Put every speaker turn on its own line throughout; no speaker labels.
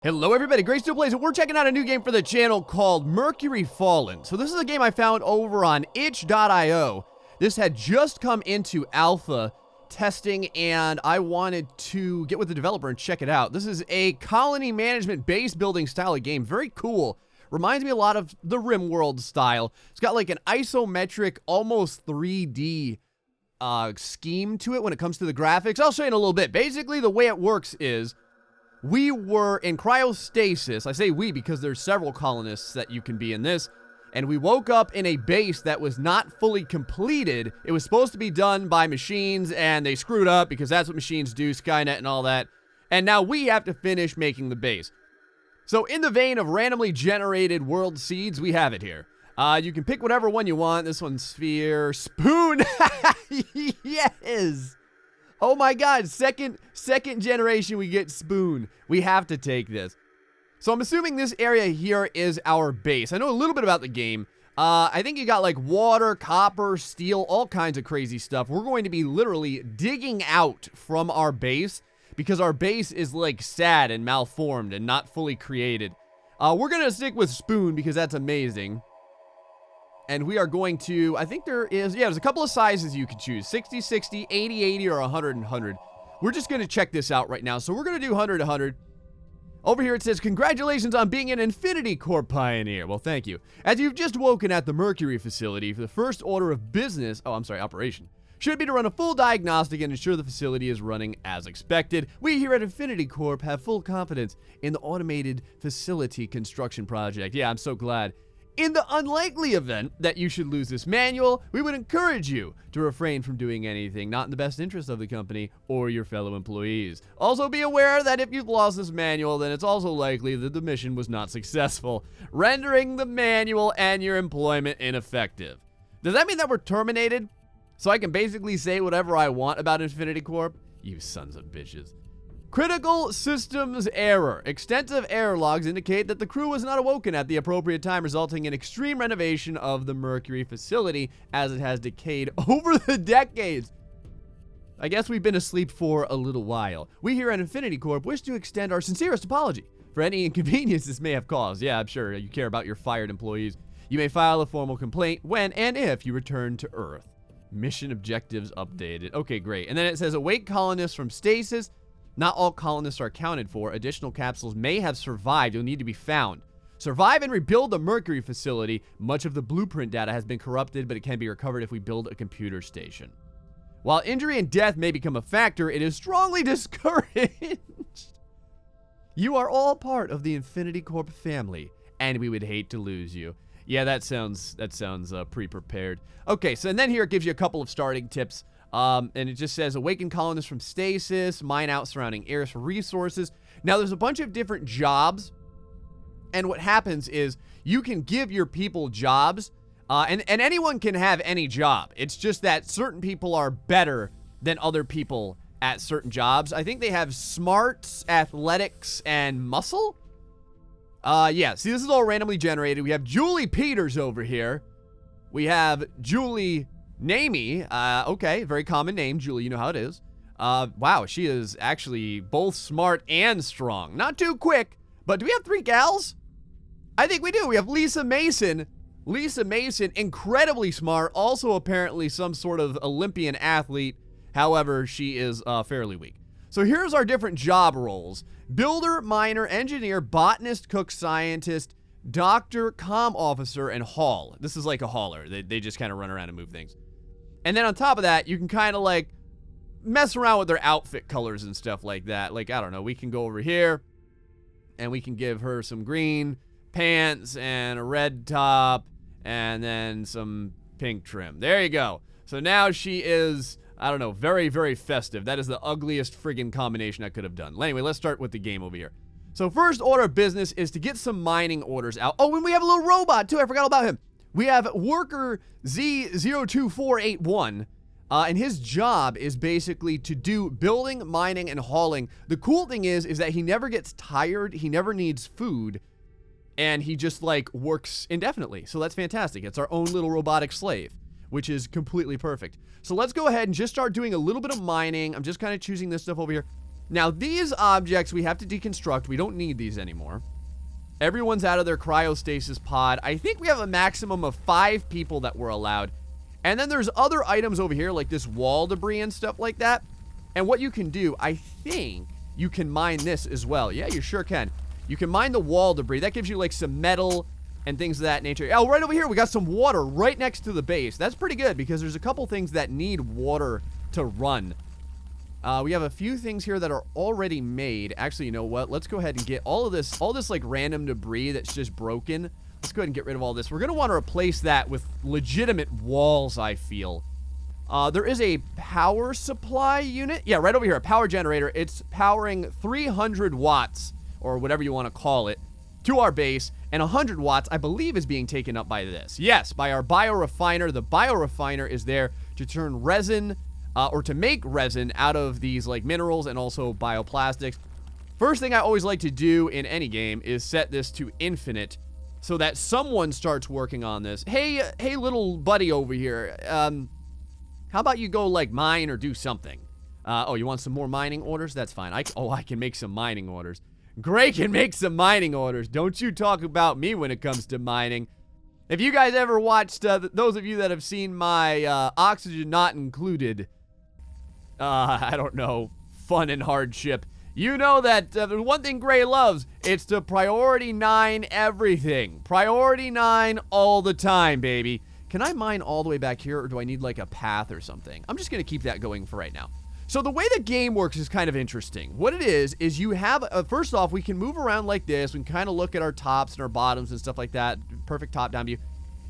Hello everybody, GrayStillPlays, and we're checking out a new game for the channel called Mercury Fallen. So this is a game I found over on itch.io. This had just come into alpha testing, and I wanted to get with the developer and check it out. This is a colony management base building style of game. Very cool. Reminds me a lot of the RimWorld style. It's got like an isometric, almost 3D scheme to it when it comes to the graphics. I'll show you in a little bit. Basically, the way it works is we were in cryostasis. I say we because there's several colonists that you can be in this. And we woke up in a base that was not fully completed. It was supposed to be done by machines, and they screwed up because that's what machines do, Skynet and all that. And now we have to finish making the base. So in the vein of randomly generated world seeds, we have it here. You can pick whatever one you want. This one's sphere. Spoon! Yes! Oh my god, second generation we get spoon. We have to take this. So I'm assuming this area here is our base. I know a little bit about the game. I think you got like water, copper, steel, all kinds of crazy stuff. We're going to be literally digging out from our base because our base is like sad and malformed and not fully created. We're going to stick with spoon because that's amazing. And we are going to, I think there's a couple of sizes you could choose. 60, 60, 80, 80, or 100, 100. We're just going to check this out right now. So we're going to do 100, 100. Over here it says, congratulations on being an Infinity Corp pioneer. Well, thank you. As you've just woken at the Mercury facility for the first order of business, operation, should be to run a full diagnostic and ensure the facility is running as expected. We here at Infinity Corp have full confidence in the automated facility construction project. Yeah, I'm so glad. In the unlikely event that you should lose this manual, we would encourage you to refrain from doing anything not in the best interest of the company or your fellow employees. Also be aware that if you've lost this manual, then it's also likely that the mission was not successful, rendering the manual and your employment ineffective. Does that mean that we're terminated? So I can basically say whatever I want about Infinity Corp? You sons of bitches. Critical systems error. Extensive error logs indicate that the crew was not awoken at the appropriate time, resulting in extreme renovation of the Mercury facility as it has decayed over the decades. I guess we've been asleep for a little while. We here at Infinity Corp wish to extend our sincerest apology for any inconvenience this may have caused. Yeah, I'm sure you care about your fired employees. You may file a formal complaint when and if you return to Earth. Mission objectives updated. Okay, great. And then it says awake colonists from stasis. Not all colonists are accounted for. Additional capsules may have survived. You'll need to be found. Survive and rebuild the Mercury facility. Much of the blueprint data has been corrupted, but it can be recovered if we build a computer station. While injury and death may become a factor, it is strongly discouraged. You are all part of the Infinity Corp family, and we would hate to lose you. Yeah, that sounds pre-prepared. Okay, so and then here it gives you a couple of starting tips. And it just says, awaken colonists from stasis, mine out surrounding areas for resources. Now, there's a bunch of different jobs, and what happens is you can give your people jobs, and anyone can have any job. It's just that certain people are better than other people at certain jobs. I think they have smarts, athletics, and muscle. Yeah, see, this is all randomly generated. We have Julie Peters over here. We have Julie Namey, okay, very common name, Julie, you know how it is. Wow, she is actually both smart and strong. Not too quick, but do we have 3 gals? I think we do. We have Lisa Mason. Lisa Mason, incredibly smart, also apparently some sort of Olympian athlete. However, she is fairly weak. So here's our different job roles. Builder, miner, engineer, botanist, cook, scientist, doctor, comm officer, and haul. This is like a hauler. They just kind of run around and move things. And then on top of that, you can kind of like mess around with their outfit colors and stuff like that. Like, I don't know, we can go over here and we can give her some green pants and a red top and then some pink trim. There you go. So now she is, I don't know, very, very festive. That is the ugliest friggin' combination I could have done. Anyway, let's start with the game over here. So first order of business is to get some mining orders out. Oh, and we have a little robot too. I forgot about him. We have worker Z02481, and his job is basically to do building, mining, and hauling. The cool thing is that he never gets tired, he never needs food, and he just like works indefinitely. So that's fantastic. It's our own little robotic slave, which is completely perfect. So let's go ahead and just start doing a little bit of mining. I'm just kind of choosing this stuff over here. Now, these objects we have to deconstruct. We don't need these anymore. Everyone's out of their cryostasis pod. I think we have a maximum of 5 people that we're allowed. And then there's other items over here, like this wall debris and stuff like that. And what you can do, I think you can mine this as well. Yeah, you sure can. You can mine the wall debris. That gives you like some metal and things of that nature. Oh, right over here, we got some water right next to the base. That's pretty good because there's a couple things that need water to run. We have a few things here that are already made. Actually, you know what? Let's go ahead and get all this like random debris that's just broken. Let's go ahead and get rid of all this. We're going to want to replace that with legitimate walls, I feel. There is a power supply unit. Yeah, right over here, a power generator. It's powering 300 watts, or whatever you want to call it, to our base. And 100 watts, I believe, is being taken up by this. Yes, by our biorefiner. The biorefiner is there to turn resin, or to make resin out of these like minerals and also bioplastics. First thing I always like to do in any game is set this to infinite so that someone starts working on this. Hey, little buddy over here. How about you go like mine or do something? Oh, you want some more mining orders? That's fine. I can make some mining orders. Gray can make some mining orders. Don't you talk about me when it comes to mining. If you guys ever watched, those of you that have seen my Oxygen Not Included, I don't know, fun and hardship, you know that the one thing Gray loves, it's to priority 9 everything. Priority 9 all the time, baby. Can I mine all the way back here, or do I need like a path or something? I'm just going to keep that going for right now. So the way the game works is kind of interesting. What it is you have, first off, we can move around like this. We can kind of look at our tops and our bottoms and stuff like that. Perfect top-down view.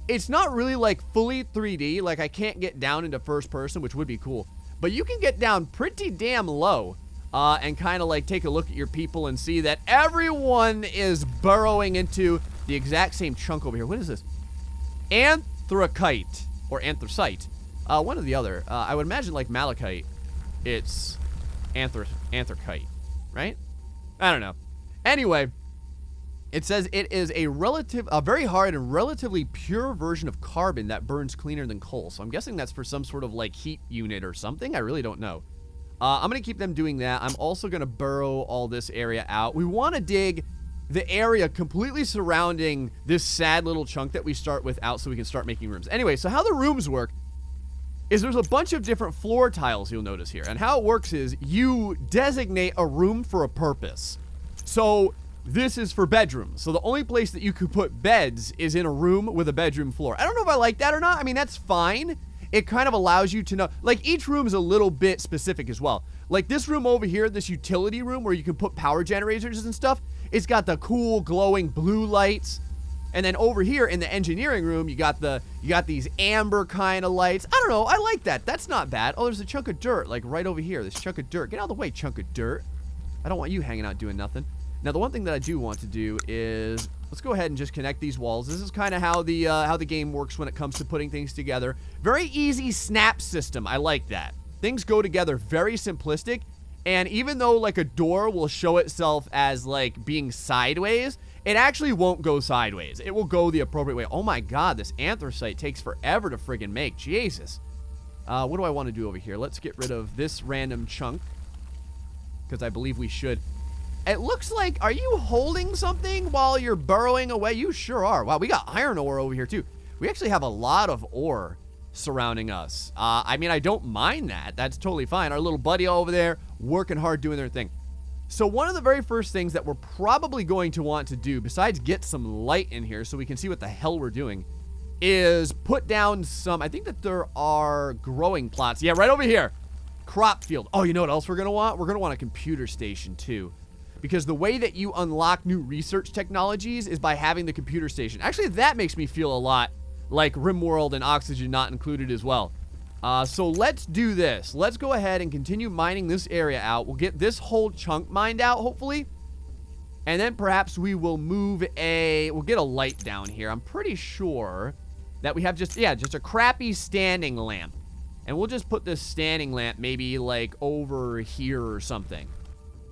It's not really like fully 3D. Like I can't get down into first person, which would be cool. But you can get down pretty damn low and kind of like take a look at your people and see that everyone is burrowing into the exact same chunk over here. What is this? Anthracite or anthracite. One or the other. I would imagine like malachite. It's anthracite, right? I don't know. Anyway, it says it is a very hard and relatively pure version of carbon that burns cleaner than coal. So I'm guessing that's for some sort of like heat unit or something. I really don't know. I'm going to keep them doing that. I'm also going to burrow all this area out. We want to dig the area completely surrounding this sad little chunk that we start with out so we can start making rooms. Anyway, so how the rooms work is there's a bunch of different floor tiles you'll notice here. And how it works is you designate a room for a purpose. So this is for bedrooms. So the only place that you could put beds is in a room with a bedroom floor. I don't know if I like that or not. I mean, that's fine. It kind of allows you to know, like each room is a little bit specific as well. Like this room over here, this utility room where you can put power generators and stuff, it's got the cool glowing blue lights. And then over here in the engineering room, you got these amber kind of lights. I don't know. I like that. That's not bad. Oh, there's a chunk of dirt, like right over here. This chunk of dirt. Get out of the way, chunk of dirt. I don't want you hanging out doing nothing. Now, the one thing that I do want to do is let's go ahead and just connect these walls. This is kind of how the game works when it comes to putting things together. Very easy snap system. I like that. Things go together very simplistic. And even though like a door will show itself as like being sideways, it actually won't go sideways. It will go the appropriate way. Oh my god, this anthracite takes forever to friggin' make. Jesus. What do I want to do over here? Let's get rid of this random chunk, because I believe we should. It looks like, are you holding something while you're burrowing away? You sure are. Wow, we got iron ore over here too. We actually have a lot of ore surrounding us. I mean, I don't mind that. That's totally fine. Our little buddy over there working hard doing their thing. So one of the very first things that we're probably going to want to do, besides get some light in here so we can see what the hell we're doing, is put down some, I think that there are growing plots. Yeah, right over here. Crop field. Oh, you know what else we're going to want? We're going to want a computer station too. Because the way that you unlock new research technologies is by having the computer station. Actually, that makes me feel a lot like RimWorld and Oxygen Not Included as well. So let's do this. Let's go ahead and continue mining this area out. We'll get this whole chunk mined out, hopefully. And then perhaps we will we'll get a light down here. I'm pretty sure that we have just a crappy standing lamp. And we'll just put this standing lamp maybe like over here or something.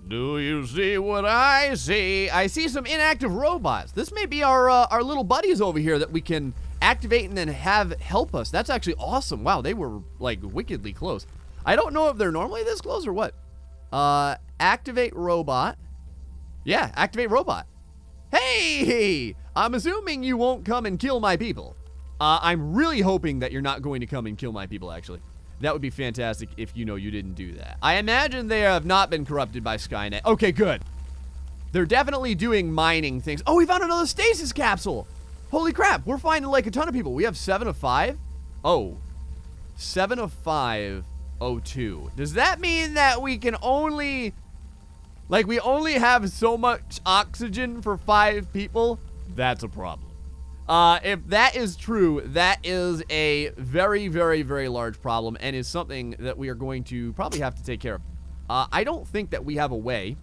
Do you see what I see? I see some inactive robots. This may be our little buddies over here that we can activate and then have help us. That's actually awesome. Wow, they were like wickedly close. I don't know if they're normally this close or what. activate robot. Yeah, activate robot. Hey, I'm assuming you won't come and kill my people. I'm really hoping that you're not going to come and kill my people, actually. That would be fantastic if you didn't do that. I imagine they have not been corrupted by Skynet. Okay, good. They're definitely doing mining things. Oh, we found another stasis capsule. Holy crap, we're finding like a ton of people. We have 7 of 5? Oh, 7 of 5, 02. Does that mean that we can only... Like, we only have so much oxygen for 5 people? That's a problem. If that is true, that is a very, very, very large problem and is something that we are going to probably have to take care of. I don't think that we have a way.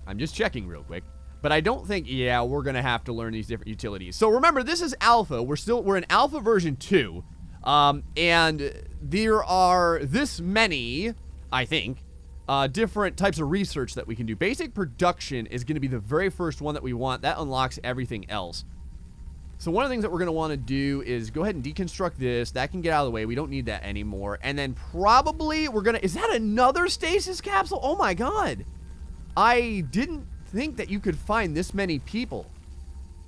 I'm just checking real quick. But I don't think, yeah, we're going to have to learn these different utilities. So remember, this is alpha. We're in alpha version 2. And there are this many, I think, different types of research that we can do. Basic production is going to be the very first one that we want. That unlocks everything else. So one of the things that we're going to want to do is go ahead and deconstruct this. That can get out of the way. We don't need that anymore. And then probably we're going to... Is that another stasis capsule? Oh my god. I didn't think that you could find this many people.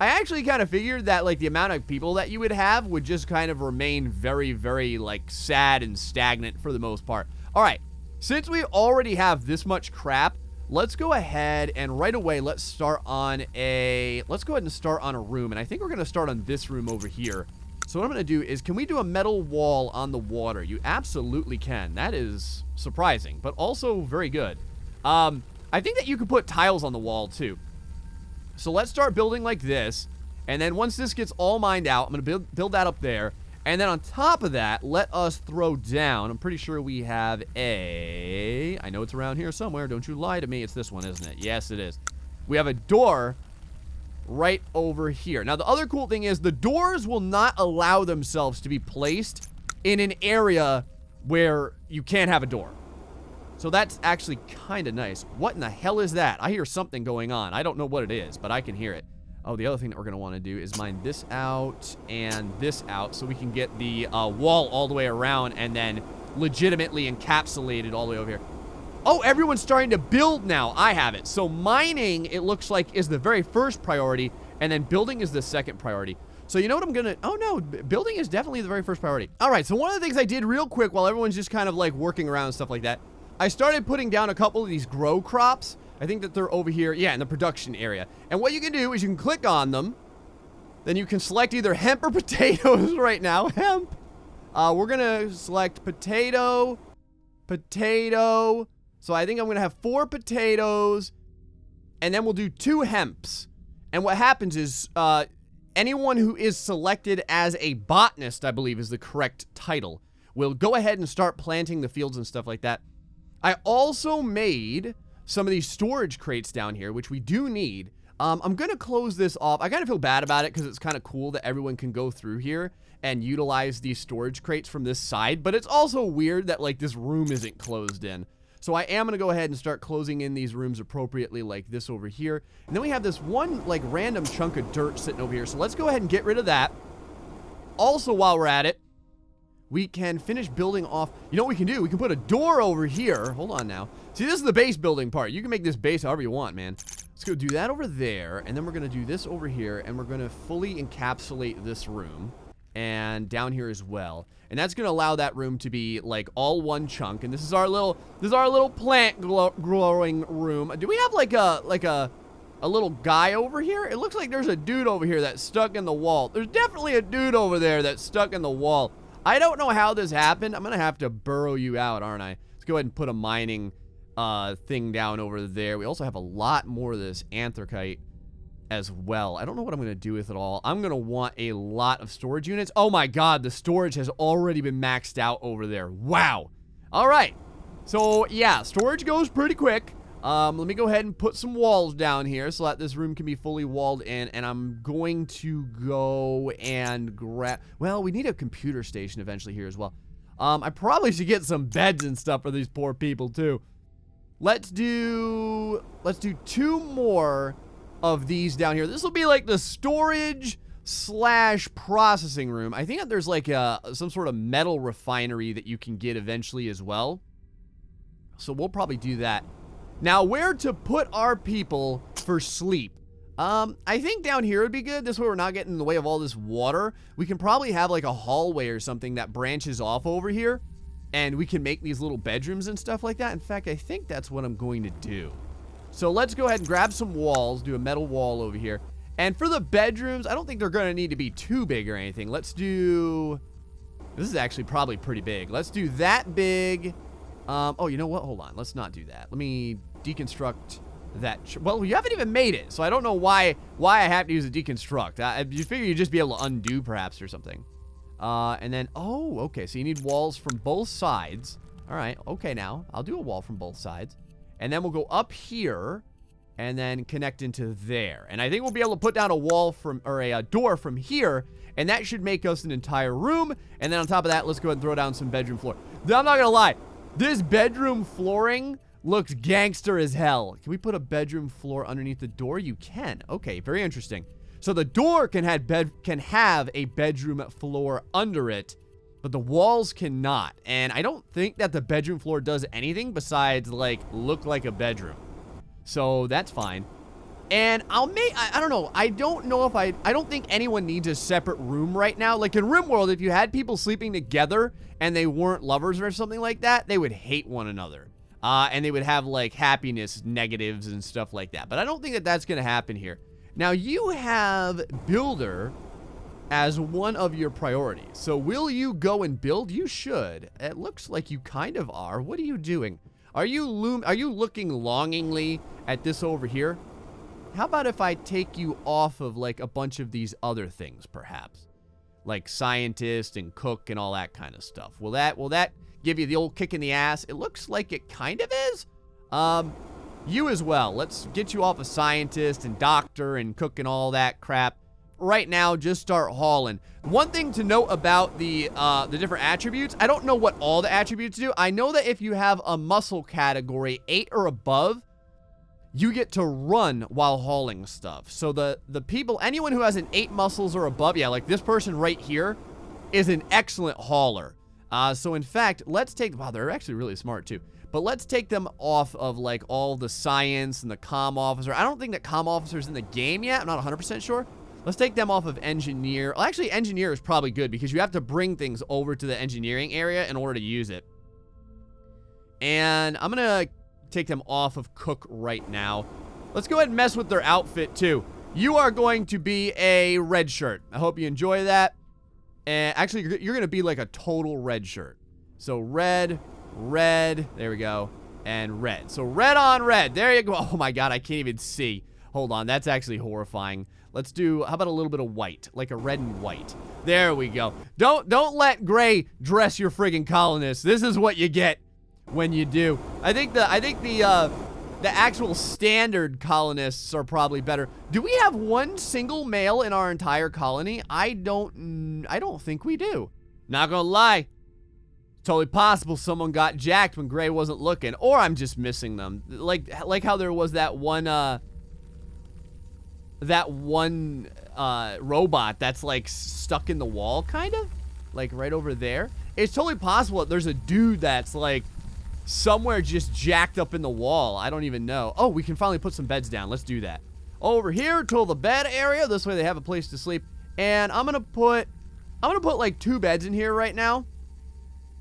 I actually kind of figured that like the amount of people that you would have would just kind of remain very, very like sad and stagnant for the most part. All right. Since we already have this much crap, let's go ahead and right away, let's go ahead and start on a room. And I think we're going to start on this room over here. So what I'm going to do is, can we do a metal wall on the water? You absolutely can. That is surprising, but also very good. I think that you could put tiles on the wall too. So let's start building like this. And then once this gets all mined out, I'm going to build that up there. And then on top of that, let us throw down. I'm pretty sure we have a... I know it's around here somewhere. Don't you lie to me. It's this one, isn't it? Yes, it is. We have a door right over here. Now, the other cool thing is the doors will not allow themselves to be placed in an area where you can't have a door. So that's actually kind of nice. What in the hell is that? I hear something going on. I don't know what it is, but I can hear it. Oh, the other thing that we're going to want to do is mine this out and this out so we can get the wall all the way around and then legitimately encapsulated all the way over here. Oh, everyone's starting to build now. I have it. So mining, it looks like, is the very first priority, and then building is the second priority. So you know what I'm going to... Oh, no. Building is definitely the very first priority. All right, so one of the things I did real quick while everyone's just kind of like working around and stuff like that, I started putting down a couple of these grow crops. I think that they're over here, yeah, in the production area. And what you can do is you can click on them. Then you can select either hemp or potatoes right now. Hemp. We're going to select potato. So I think I'm going to have 4 potatoes. And then we'll do 2 hemps. And what happens is anyone who is selected as a botanist, I believe is the correct title, will go ahead and start planting the fields and stuff like that. I also made some of these storage crates down here, which we do need. I'm going to close this off. I kind of feel bad about it because it's kind of cool that everyone can go through here and utilize these storage crates from this side, but it's also weird that like this room isn't closed in. So I am going to go ahead and start closing in these rooms appropriately like this over here. And then we have this one like random chunk of dirt sitting over here. So let's go ahead and get rid of that. Also, while we're at it, we can finish building off. You know what we can do? We can put a door over here. Hold on now. See, this is the base building part. You can make this base however you want, man. Let's go do that over there. And then we're going to do this over here. And we're going to fully encapsulate this room. And down here as well. And that's going to allow that room to be like all one chunk. And this is our little plant growing room. Do we have like a little guy over here? It looks like there's a dude over here that's stuck in the wall. There's definitely a dude over there that's stuck in the wall. I don't know how this happened. I'm going to have to burrow you out, aren't I? Let's go ahead and put a mining thing down over there. We also have a lot more of this anthracite as well. I don't know what I'm going to do with it all. I'm going to want a lot of storage units. Oh my god, the storage has already been maxed out over there. Wow. All right. So, yeah, storage goes pretty quick. Let me go ahead and put some walls down here so that this room can be fully walled in. And I'm going to go and grab... Well, we need a computer station eventually here as well. I probably should get some beds and stuff for these poor people, too. Let's do 2 more of these down here. This will be like the storage / processing room. I think that there's like some sort of metal refinery that you can get eventually as well. So we'll probably do that Now, where to put our people for sleep? I think down here would be good. This way we're not getting in the way of all this water. We can probably have like a hallway or something that branches off over here. And we can make these little bedrooms and stuff like that. In fact, I think that's what I'm going to do. So let's go ahead and grab some walls, do a metal wall over here. And for the bedrooms, I don't think they're going to need to be too big or anything. Let's do... This is actually probably pretty big. Let's do that big. Oh, you know what? Hold on. Let's not do that. Let me deconstruct that. Well, you haven't even made it, so I don't know why I have to use a deconstruct. You figure you'd just be able to undo perhaps or something. And then, oh, okay. So you need walls from both sides. All right. Okay, now I'll do a wall from both sides. And then we'll go up here and then connect into there. And I think we'll be able to put down a wall from, or a door from here. And that should make us an entire room. And then on top of that, let's go ahead and throw down some bedroom floor. Now, I'm not going to lie. This bedroom flooring looks gangster as hell. Can we put a bedroom floor underneath the door? You can. Okay, very interesting. So the door can have a bedroom floor under it, but the walls cannot. And I don't think that the bedroom floor does anything besides, like, look like a bedroom. So that's fine. And I don't know. I don't know if I don't think anyone needs a separate room right now. Like in RimWorld, if you had people sleeping together and they weren't lovers or something like that, they would hate one another. And they would have, like, happiness negatives and stuff like that. But I don't think that that's going to happen here. Now, you have Builder as one of your priorities. So, will you go and build? You should. It looks like you kind of are. What are you doing? Are you looking longingly at this over here? How about if I take you off of, like, a bunch of these other things, perhaps? Like scientist and cook and all that kind of stuff. Will that give you the old kick in the ass? It looks like it kind of is. You as well. Let's get you off of scientist and doctor and cook and all that crap. Right now, just start hauling. One thing to note about the different attributes, I don't know what all the attributes do. I know that if you have a muscle category 8 or above, you get to run while hauling stuff. So the people, anyone who has an 8 muscles or above, yeah, like this person right here is an excellent hauler. So in fact, let's take, wow, they're actually really smart too. But let's take them off of, like, all the science and the comm officer. I don't think that comm officer's in the game yet. I'm not 100% sure. Let's take them off of engineer. Well, actually, engineer is probably good because you have to bring things over to the engineering area in order to use it. And I'm going to take them off of cook right now. Let's go ahead and mess with their outfit, too. You are going to be a red shirt. I hope you enjoy that. And actually, you're going to be like a total red shirt. So red, there we go, and red. So red on red. There you go. Oh my god, I can't even see. Hold on, that's actually horrifying. Let's do, how about a little bit of white, like a red and white. There we go. Don't let Gray dress your friggin' colonists. This is what you get when you do. I think the actual standard colonists are probably better. Do we have one single male in our entire colony? I don't think we do. Not gonna lie. Totally possible someone got jacked when Gray wasn't looking, or I'm just missing them. Like how there was that one robot that's like stuck in the wall, kind of, like right over there. It's totally possible that there's a dude that's like somewhere just jacked up in the wall. I don't even know. Oh, we can finally put some beds down. Let's do that. Over here to the bed area. This way they have a place to sleep. And I'm gonna put like 2 beds in here right now.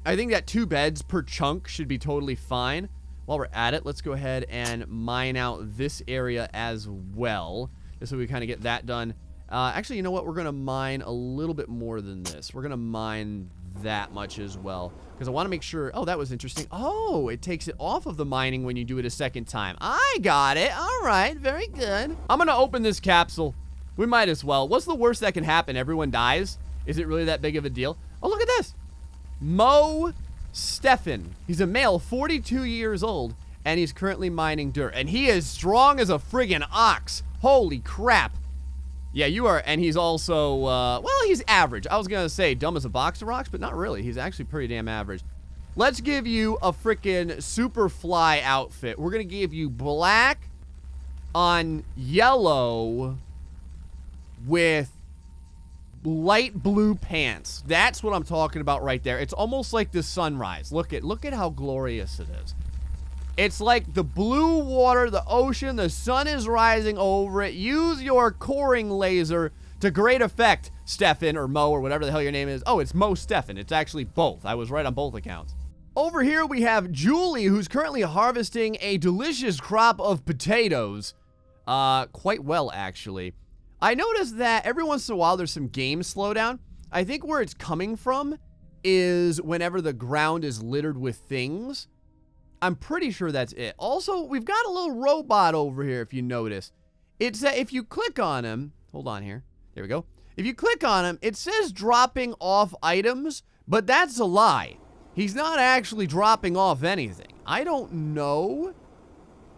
I think that 2 beds per chunk should be totally fine. While we're at it, let's go ahead and mine out this area as well. Just so we kind of get that done. Actually, you know what? We're going to mine a little bit more than this. We're going to mine that much as well. Because I want to make sure... Oh, that was interesting. Oh, it takes it off of the mining when you do it a second time. I got it. All right. Very good. I'm going to open this capsule. We might as well. What's the worst that can happen? Everyone dies? Is it really that big of a deal? Oh, look at this. Mo Stefan. He's a male, 42 years old, and he's currently mining dirt. And he is strong as a friggin' ox. Holy crap. Yeah, you are, and he's also, well, he's average. I was gonna say dumb as a box of rocks, but not really. He's actually pretty damn average. Let's give you a frickin' super fly outfit. We're gonna give you black on yellow with light blue pants. That's what I'm talking about right there. It's almost like the sunrise. Look at how glorious it is. It's like the blue water, the ocean, the sun is rising over it. Use your coring laser to great effect, Stefan, or Mo, or whatever the hell your name is. Oh, it's Mo Stefan. It's actually both. I was right on both accounts. Over here, we have Julie, who's currently harvesting a delicious crop of potatoes. Quite well, actually. I noticed that every once in a while, there's some game slowdown. I think where it's coming from is whenever the ground is littered with things. I'm pretty sure that's it. Also, we've got a little robot over here, if you notice. It's that if you click on him, hold on here. There we go. If you click on him, it says dropping off items, but that's a lie. He's not actually dropping off anything. I don't know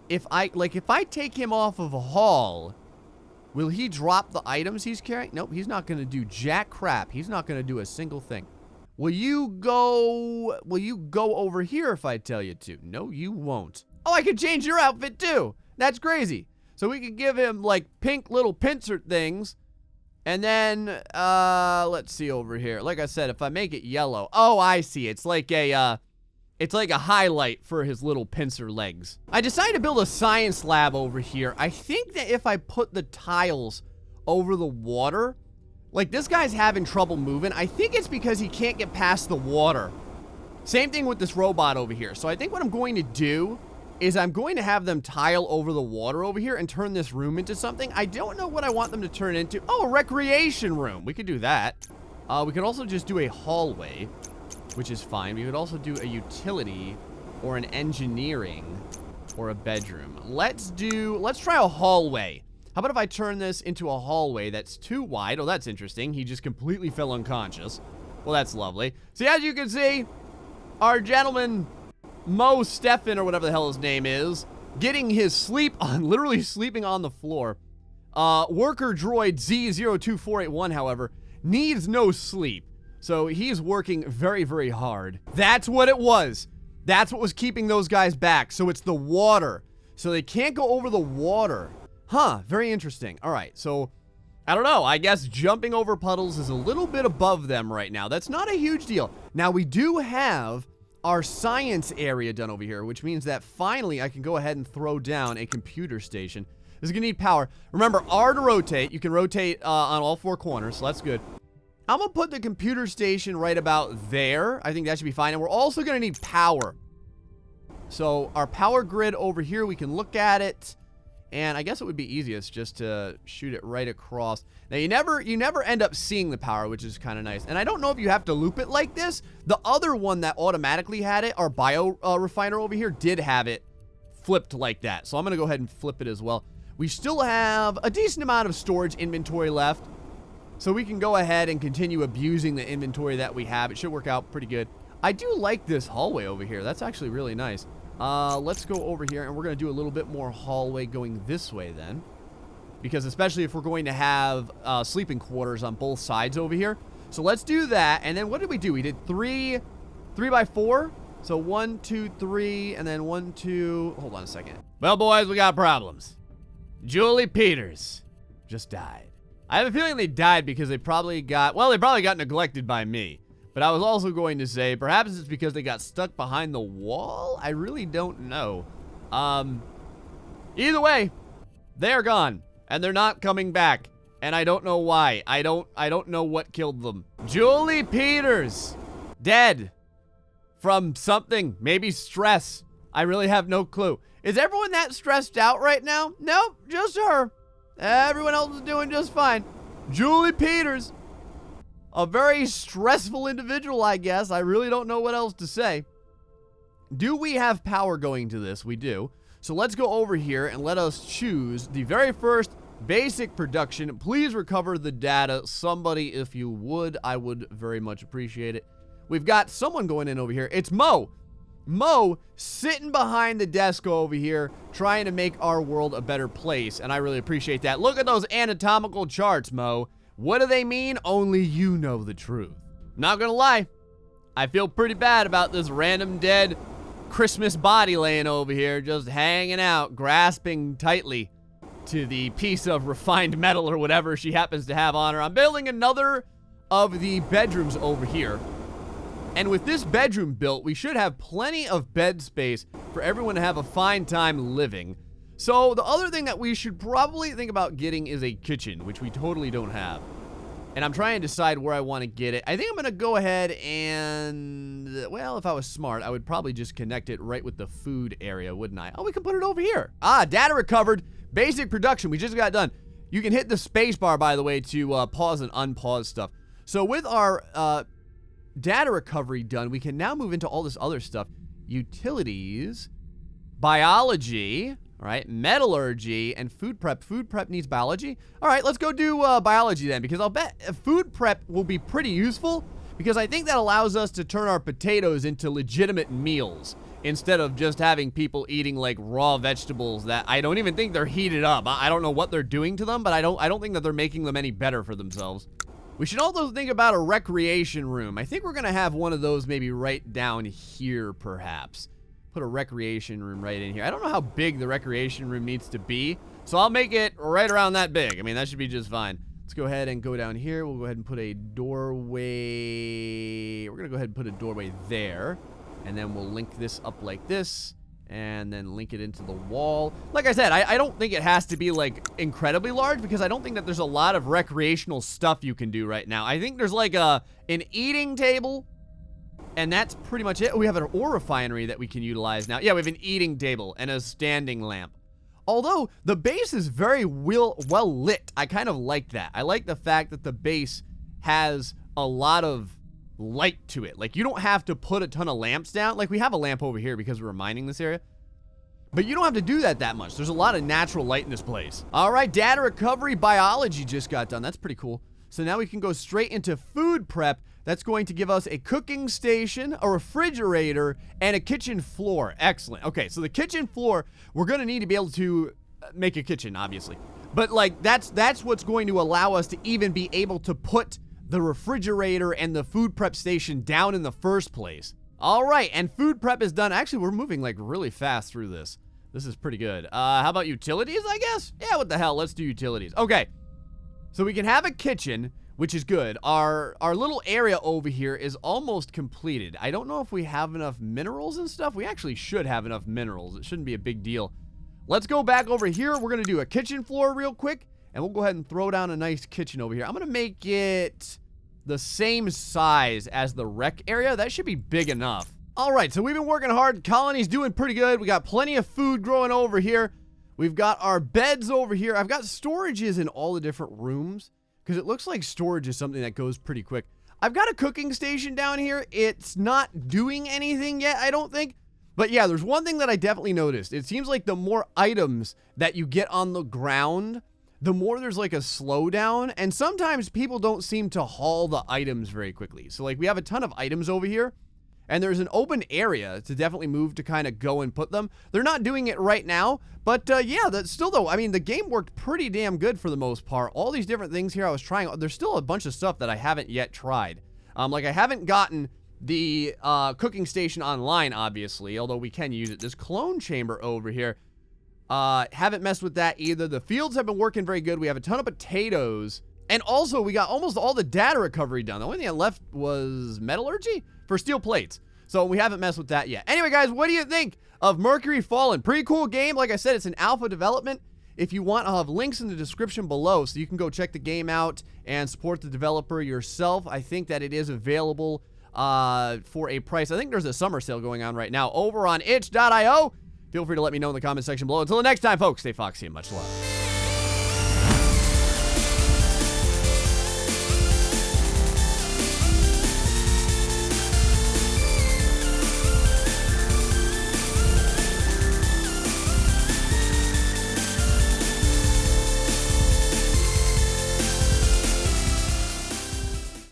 if I take him off of a haul, will he drop the items he's carrying? Nope, he's not going to do jack crap. He's not going to do a single thing. Will you go over here if I tell you to? No, you won't. Oh, I can change your outfit too. That's crazy. So we could give him like pink little pincer things. And then, let's see over here. Like I said, if I make it yellow. Oh, I see. It's like a highlight for his little pincer legs. I decided to build a science lab over here. I think that if I put the tiles over the water, like this guy's having trouble moving. I think it's because he can't get past the water. Same thing with this robot over here. So I think what I'm going to do is I'm going to have them tile over the water over here and turn this room into something. I don't know what I want them to turn into. Oh, a recreation room. We could do that. We could also just do a hallway, which is fine. We could also do a utility or an engineering or a bedroom. Let's try a hallway. How about if I turn this into a hallway that's too wide? Oh, that's interesting. He just completely fell unconscious. Well, that's lovely. See, as you can see, our gentleman, Mo Stefan, or whatever the hell his name is, getting his sleep on, literally sleeping on the floor. Worker droid Z02481, however, needs no sleep. So he's working very, very hard. That's what it was. That's what was keeping those guys back. So it's the water. So they can't go over the water. Huh, very interesting. All right, so I don't know. I guess jumping over puddles is a little bit above them right now. That's not a huge deal. Now, we do have our science area done over here, which means that finally I can go ahead and throw down a computer station. This is going to need power. Remember, R to rotate. You can rotate on all four corners, so that's good. I'm going to put the computer station right about there. I think that should be fine. And we're also going to need power. So our power grid over here, we can look at it. And I guess it would be easiest just to shoot it right across. Now, you never end up seeing the power, which is kind of nice. And I don't know if you have to loop it like this. The other one that automatically had it, our bio refiner over here, did have it flipped like that. So I'm going to go ahead and flip it as well. We still have a decent amount of storage inventory left. So we can go ahead and continue abusing the inventory that we have. It should work out pretty good. I do like this hallway over here. That's actually really nice. Let's go over here, and we're going to do a little bit more hallway going this way then. Because especially if we're going to have sleeping quarters on both sides over here. So let's do that. And then what did we do? We did three by 4. So 1, 2, 3, and then 1, 2. Hold on a second. Well, boys, we got problems. Julie Peters just died. I have a feeling they died because they probably got neglected by me. But I was also going to say, perhaps it's because they got stuck behind the wall? I really don't know. Either way, they're gone. And they're not coming back. And I don't know why. I don't know what killed them. Julie Peters. Dead. From something. Maybe stress. I really have no clue. Is everyone that stressed out right now? Nope, just her. Everyone else is doing just fine. Julie Peters. A very stressful individual, I guess. I really don't know what else to say. Do we have power going to this? We do. So let's go over here and let us choose the very first basic production. Please recover the data. Somebody, if you would, I would very much appreciate it. We've got someone going in over here. It's Mo. Mo sitting behind the desk over here trying to make our world a better place, and I really appreciate that. Look at those anatomical charts, Mo. What do they mean? Only you know the truth. Not gonna lie, I feel pretty bad about this random dead Christmas body laying over here, just hanging out, grasping tightly to the piece of refined metal or whatever she happens to have on her. I'm building another of the bedrooms over here. And with this bedroom built, we should have plenty of bed space for everyone to have a fine time living. So the other thing that we should probably think about getting is a kitchen, which we totally don't have. And I'm trying to decide where I want to get it. I think I'm going to go ahead and, well, if I was smart, I would probably just connect it right with the food area, wouldn't I? Oh, we can put it over here. Ah, data recovered. Basic production. We just got done. You can hit the space bar, by the way, to pause and unpause stuff. So with our data recovery done, we can now move into all this other stuff. Utilities, biology, all right, metallurgy, and food prep. Food prep needs biology. All right, let's go do biology then, because I'll bet food prep will be pretty useful, because I think that allows us to turn our potatoes into legitimate meals instead of just having people eating like raw vegetables that I don't even think they're heated up. I don't know what they're doing to them, but I don't think that they're making them any better for themselves. We should also think about a recreation room. I think we're going to have one of those maybe right down here, perhaps. Put a recreation room right in here. I don't know how big the recreation room needs to be, so I'll make it right around that big. I mean, that should be just fine. Let's go ahead and go down here. We'll go ahead and put a doorway. We're going to go ahead and put a doorway there, and then we'll link this up like this, and then link it into the wall. Like I said, I don't think it has to be like incredibly large, because I don't think that there's a lot of recreational stuff you can do right now. I think there's like an eating table, and that's pretty much it. We have an ore refinery that we can utilize now. Yeah, we have an eating table and a standing lamp. Although the base is very well lit. I kind of like that. I like the fact that the base has a lot of light to it. Like, you don't have to put a ton of lamps down. Like, we have a lamp over here because we're mining this area, but you don't have to do that much. There's a lot of natural light in this place. All right, data recovery biology just got done. That's pretty cool. So now we can go straight into food prep. That's going to give us a cooking station, a refrigerator, and a kitchen floor. Excellent. Okay, so the kitchen floor, we're going to need to be able to make a kitchen, obviously. But like, that's what's going to allow us to even be able to put the refrigerator and the food prep station down in the first place. All right, and food prep is done. Actually, we're moving like really fast through this. This is pretty good. How about utilities, I guess? Yeah, what the hell? Let's do utilities. Okay, so we can have a kitchen, which is good. Our little area over here is almost completed. I don't know if we have enough minerals and stuff. We actually should have enough minerals. It shouldn't be a big deal. Let's go back over here. We're going to do a kitchen floor real quick, and we'll go ahead and throw down a nice kitchen over here. I'm going to make it the same size as the rec area. That should be big enough. All right, so we've been working hard. Colony's doing pretty good. We got plenty of food growing over here. We've got our beds over here. I've got storages in all the different rooms, because it looks like storage is something that goes pretty quick. I've got a cooking station down here. It's not doing anything yet, I don't think. But yeah, there's one thing that I definitely noticed. It seems like the more items that you get on the ground, the more there's like a slowdown. And sometimes people don't seem to haul the items very quickly. So like, we have a ton of items over here, and there's an open area to definitely move to kind of go and put them. They're not doing it right now, but yeah, that's still though, I mean, the game worked pretty damn good for the most part. All these different things here I was trying, there's still a bunch of stuff that I haven't yet tried. Like I haven't gotten the cooking station online, obviously, although we can use it. This clone chamber over here, haven't messed with that either. The fields have been working very good. We have a ton of potatoes, and also we got almost all the data recovery done. The only thing I left was metallurgy for steel plates. So we haven't messed with that yet. Anyway, guys, what do you think of Mercury Fallen? Pretty cool game. Like I said, it's an alpha development. If you want, I'll have links in the description below, so you can go check the game out and support the developer yourself. I think that it is available for a price. I think there's a summer sale going on right now over on itch.io. Feel free to let me know in the comment section below. Until the next time, folks, stay foxy and much love.